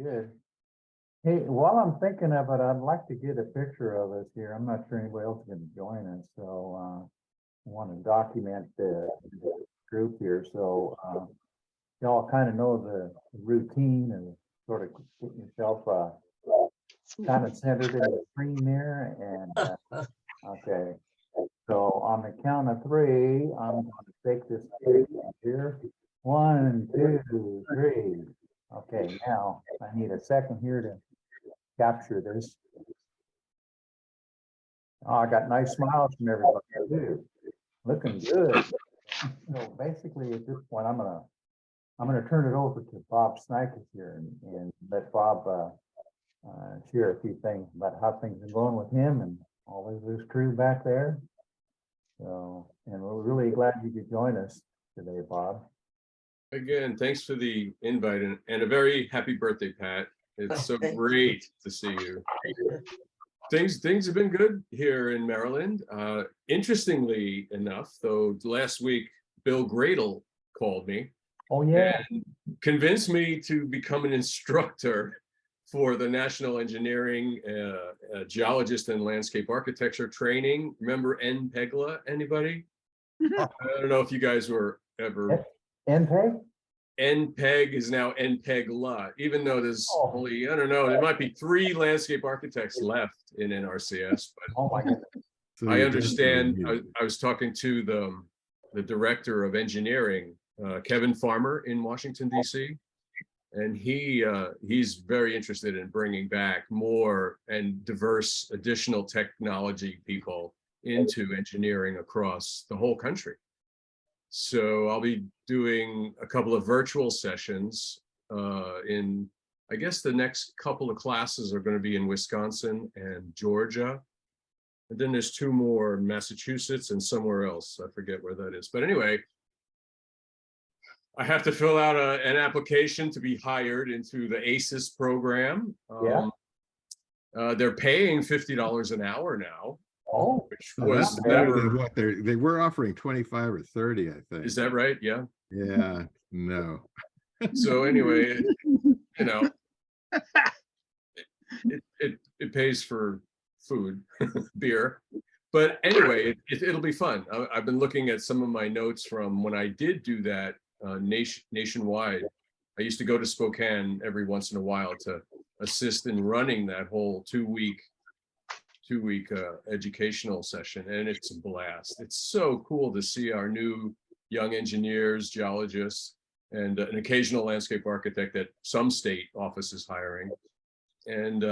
Good. Hey, while I'm thinking of it, I'd like to get a picture of us here. I'm not sure anybody else is going to join us, so I want to document the group here. So y'all kind of know the routine and sort of get yourself kind of centered in the screen there. And okay, so on the count of three, I'm going to take this picture here. 1, 2, 3. Okay, now I need a second here to capture this. Oh, I got nice smiles from everybody too. Looking good. So basically at this point, I'm gonna turn it over to Bob Snikes here and let Bob share a few things about how things are going with him and all of his crew back there. So, and we're really glad you could join us today, Bob. Again, thanks for the invite and a very happy birthday, Pat. It's so great to see you. Things have been good here in Maryland. Interestingly enough, though, last week, Bill Gradle called me. Oh, yeah. And convinced me to become an instructor for the National Engineering Geologist and Landscape Architecture training. Remember NPEGLA, anybody? I don't know if you guys were ever. NPEG? NPEG is now NPEGLA, even though there's only, I don't know, there might be 3 landscape architects left in NRCS, but oh my goodness. I understand. I was talking to the director of engineering, Kevin Farmer in Washington, D.C., and he's very interested in bringing back more and diverse additional technology people into engineering across the whole country. So I'll be doing a couple of virtual sessions in, I guess the next couple of classes are going to be in Wisconsin and Georgia. And then there's 2 more in Massachusetts and somewhere else. I forget where that is. But anyway, I have to fill out an application to be hired into the ACES program. They're paying $50 an hour now. Oh, which was never what they were offering 25 or 30, I think. Is that right? Yeah. Yeah. No. So anyway, you know, it pays for food, beer, but anyway, it'll be fun. I've been looking at some of my notes from when I did do that nationwide. I used to go to Spokane every once in a while to assist in running that whole two-week educational session, and it's a blast. It's so cool to see our new young engineers, geologists, and an occasional landscape architect that some state office is hiring, and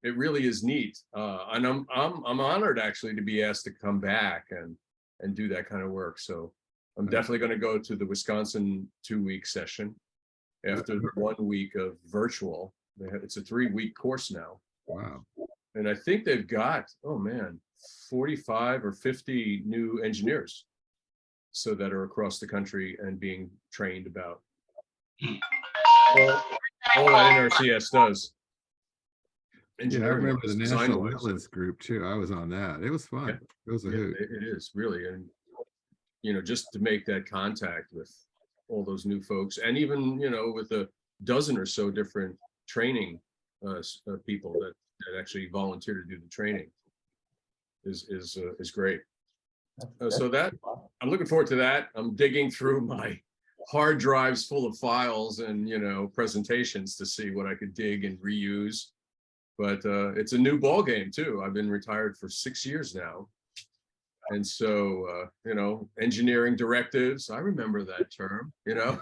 it really is neat. And I'm honored actually to be asked to come back and do that kind of work. So I'm definitely going to go to the Wisconsin 2-week session after the 1 week of virtual. It's a 3-week course now. Wow. And I think they've got, oh man, 45 or 50 new engineers so that are across the country and being trained about all that NRCS does. Yeah, I remember the National Wetlands group too. I was on that. It was fun. Yeah. It was a hoot. It is really, and you know, just to make that contact with all those new folks, and even, you know, with a dozen or so different training people that actually volunteer to do the training is great. So that I'm looking forward to that. I'm digging through my hard drives full of files and, you know, presentations to see what I could dig and reuse. But it's a new ball game too. I've been retired for 6 years now. And so, you know, engineering directives, I remember that term, you know.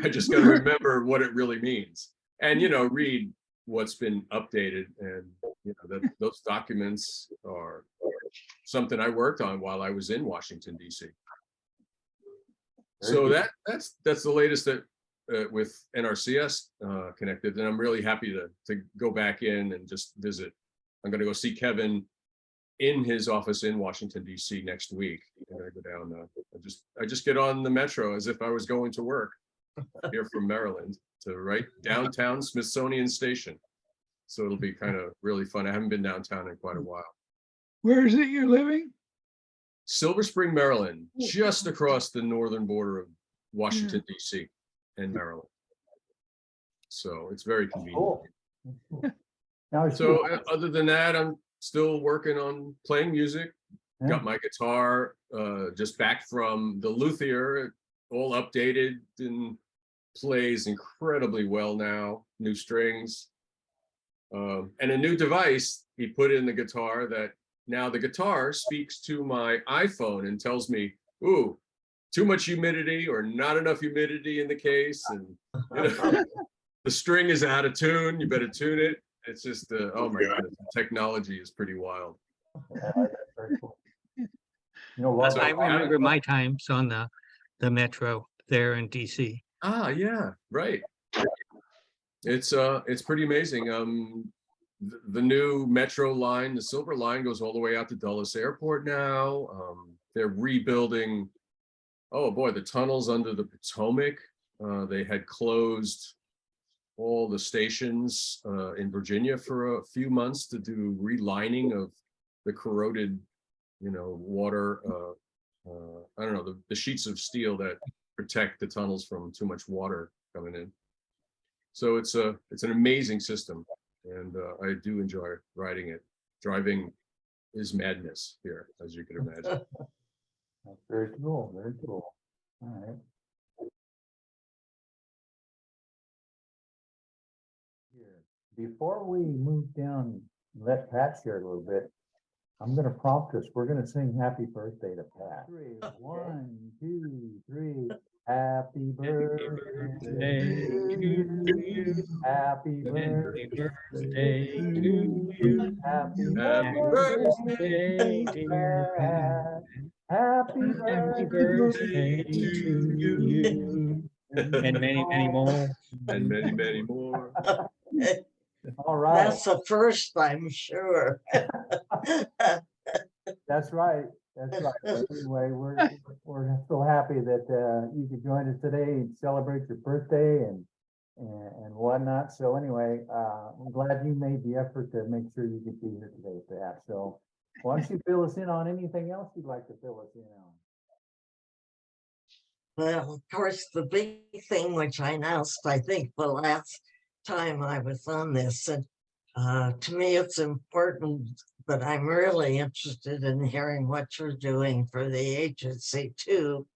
I just got to remember what it really means. And, you know, read what's been updated, and, you know, that those documents are something I worked on while I was in Washington, D.C. So that's the latest that with NRCS connected, and I'm really happy to go back in and just visit. I'm going to go see Kevin in his office in Washington, D.C. next week. I'm going to go down. I just get on the metro as if I was going to work here from Maryland to right downtown Smithsonian Station. So it'll be kind of really fun. I haven't been downtown in quite a while. Where is it you're living? Silver Spring, Maryland, just across the northern border of Washington, D.C. and Maryland. So it's very convenient. Cool. That's cool. Now, is So other than that, I'm still working on playing music. Yeah. Got my guitar just back from the luthier, all updated and plays incredibly well now. New strings and a new device he put in the guitar that now the guitar speaks to my iPhone and tells me, ooh, too much humidity or not enough humidity in the case, and you know, the string is out of tune, you better tune it. It's just oh my god, the technology is pretty wild. Yeah, that's very cool. You know what? So I remember my times on the metro there in DC. Ah, yeah, right. It's pretty amazing. The new metro line, the Silver Line, goes all the way out to Dulles Airport now. They're rebuilding, oh boy, the tunnels under the Potomac. They had closed all the stations in Virginia for a few months to do relining of the corroded, water. I don't know, the sheets of steel that protect the tunnels from too much water coming in. So it's an amazing system, and I do enjoy riding it. Driving is madness here, as you can imagine. That's very cool, very cool. All right. Here, before we move down, let Pat share a little bit. I'm gonna prompt us. We're gonna sing happy birthday to Pat. 3, 1, 2, 3. Happy birthday to you. Happy birthday to you. Happy Happy birthday, dear Pat. Happy Happy birthday birthday to you. And many, many more. And many, many more. All right, That's the first, I'm sure. that's right. That's right. Anyway, we're so happy that you could join us today and celebrate your birthday and whatnot. So anyway, I'm glad you made the effort to make sure you could be here today, Pat. So why don't you fill us in on anything else you'd like to fill us in on? Well, of course, the big thing which I announced, I think the last time I was on this, and to me it's important, but I'm really interested in hearing what you're doing for the agency too.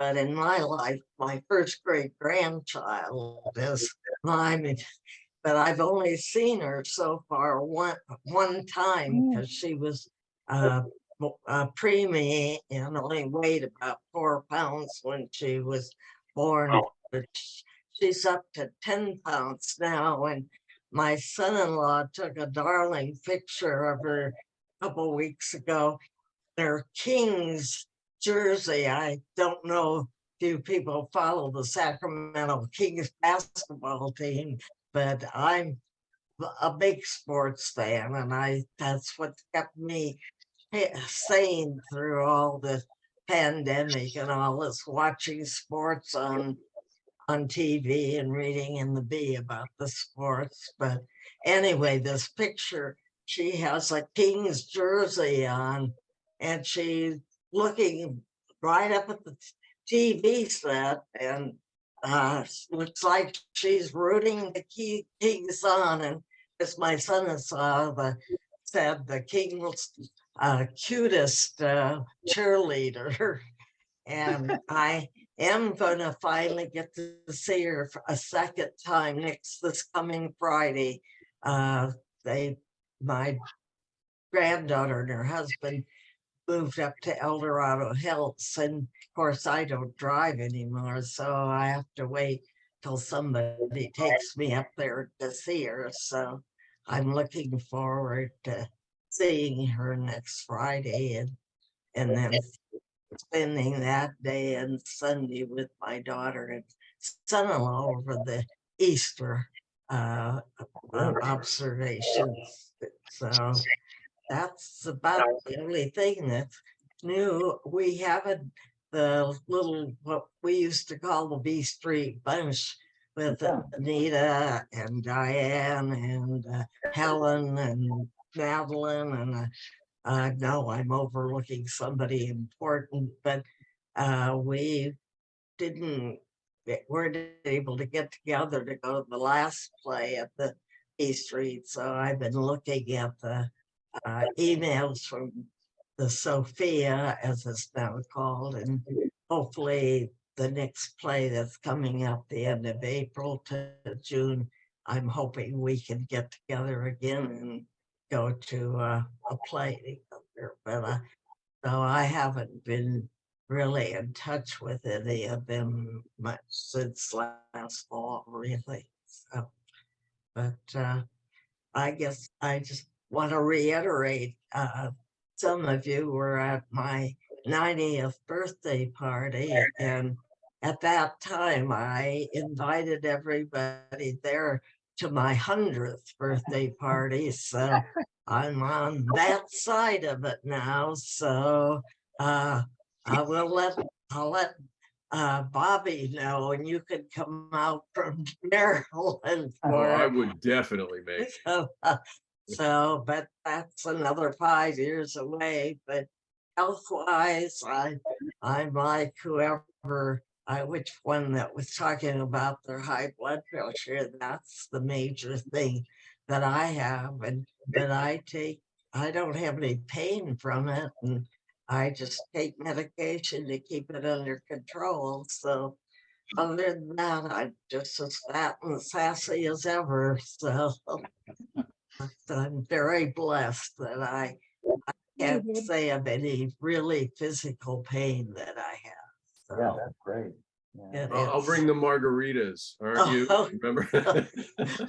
But in my life, my first great grandchild is mine, but I've only seen her so far one time because she was preemie and only weighed about 4 pounds when she was born. But she's up to 10 pounds now, and my son-in-law took a darling picture of her a couple weeks ago. Her Kings jersey. I don't know if you people follow the Sacramento Kings basketball team, but I'm a big sports fan, and that's what kept me sane through all the pandemic and all this, watching sports on TV and reading in the Bee about the sports. But anyway, this picture, she has a Kings jersey on, and she's looking right up at the TV set, and looks like she's rooting the Kings on. And as my son said, the Kings cutest cheerleader. And I am going to finally get to see her for a second time this coming Friday. My granddaughter and her husband moved up to El Dorado Hills, and of course I don't drive anymore, so I have to wait till somebody takes me up there to see her. So I'm looking forward to seeing her next Friday, and then spending that day and Sunday with my daughter and son-in-law over the Easter observations. So that's about the only thing that's new. We haven't the little, what we used to call the B Street bunch with Anita and Diane and Helen and Madeline, and no, I'm overlooking somebody important, but we didn't weren't able to get together to go to the last play at the East Street. So I've been looking at the emails from the Sophia, as it's now called, and hopefully the next play that's coming up the end of April to June, I'm hoping we can get together again and go to a play together. But so I haven't been really in touch with any of them much since last fall, really. So, but I guess I just want to reiterate, some of you were at my 90th birthday party, and at that time I invited everybody there to my 100th birthday party. So I'm on that side of it now. So I'll let Bobby know, and you could come out from Maryland Well, for I it. would definitely make. So, but that's another 5 years away. But health-wise, I like whoever, which one that was talking about their high blood pressure. That's the major thing that I have, and that I don't have any pain from it, and I just take medication to keep it under control. So other than that, I'm just as fat and sassy as ever. So I'm very blessed that I can't say of any really physical pain that I have. Yeah, So that's great. Yeah. I'll bring the margaritas, aren't you? Oh. Remember?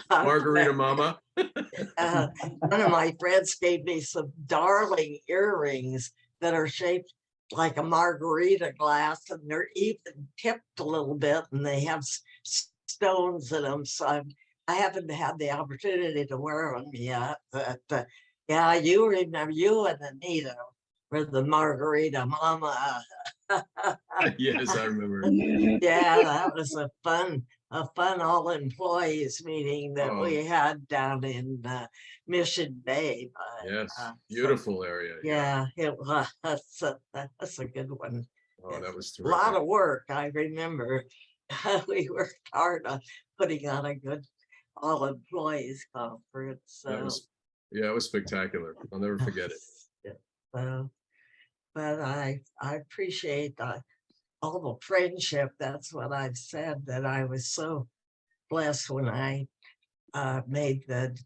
Margarita mama. One of my friends gave me some darling earrings that are shaped like a margarita glass, and they're even tipped a little bit, and they have stones in them. So I haven't had the opportunity to wear them yet. But yeah, you remember, you and Anita were the margarita mama. Yes, I remember. Yeah, that was a fun all employees meeting that Oh. we had down in Mission Bay. But, Yes, so, beautiful area. yeah, it was. That's a good one. Oh, that was A lot terrific. of work. I remember we worked hard on putting on a good all employees conference. That So was, yeah, it was spectacular. I'll never forget it. yeah, so, but I appreciate all the friendship. That's what I've said, that I was so blessed when I made the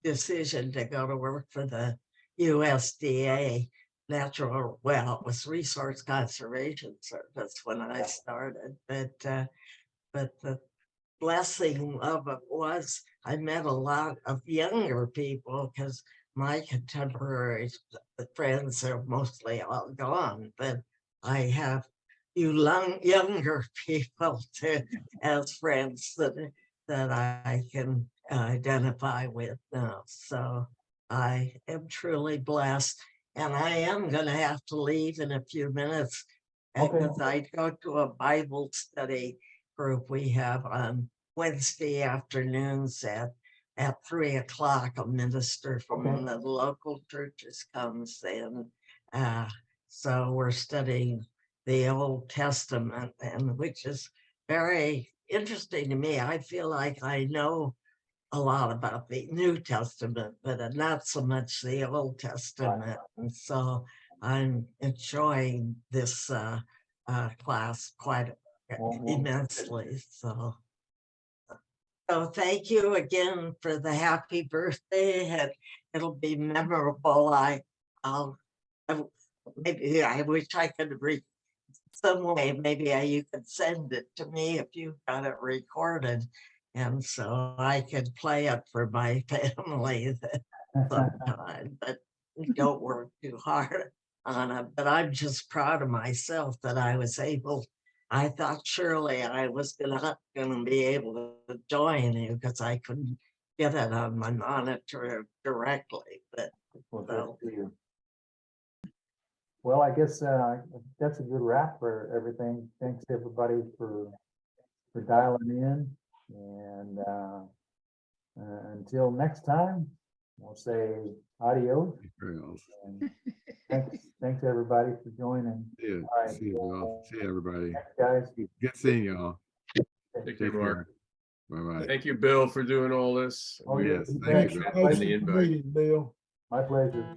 decision to go to work for the USDA natural, well, it was Resource Conservation Service when I started, but the blessing of it was I met a lot of younger people, because my contemporary friends are mostly all gone, but I have younger people as friends that I can identify with now. So I am truly blessed, and I am going to have to leave in a few minutes Okay. because I go to a Bible study group we have on Wednesday afternoons at 3 o'clock. A minister from one of the local churches comes in. So we're studying the Old Testament, and which is very interesting to me. I feel like I know a lot about the New Testament, but not so much the Old Testament. And so I'm enjoying this class quite immensely. So thank you again for the happy birthday, and it'll be memorable. Maybe I wish I could some way, maybe you could send it to me if you got it recorded, and so I could play it for my family sometime, but don't work too hard on it. But I'm just proud of myself that I was able. I thought surely I was not gonna be able to join you because I couldn't get it on my monitor directly, but Well, so, good for you. Well, I guess that's a good wrap for everything. Thanks everybody for dialing in, and until next time, we'll say adios. Trails. And thanks everybody for joining. See you. All right. See you, Bill. See you, everybody. Thanks, guys. Good seeing y'all. Take care, Take Mark. care. Bye-bye. Thank you, Bill, for doing all this. Oh, yeah. Yes, you thank bet. you, My Bill. pleasure. the invite. Bill. My pleasure.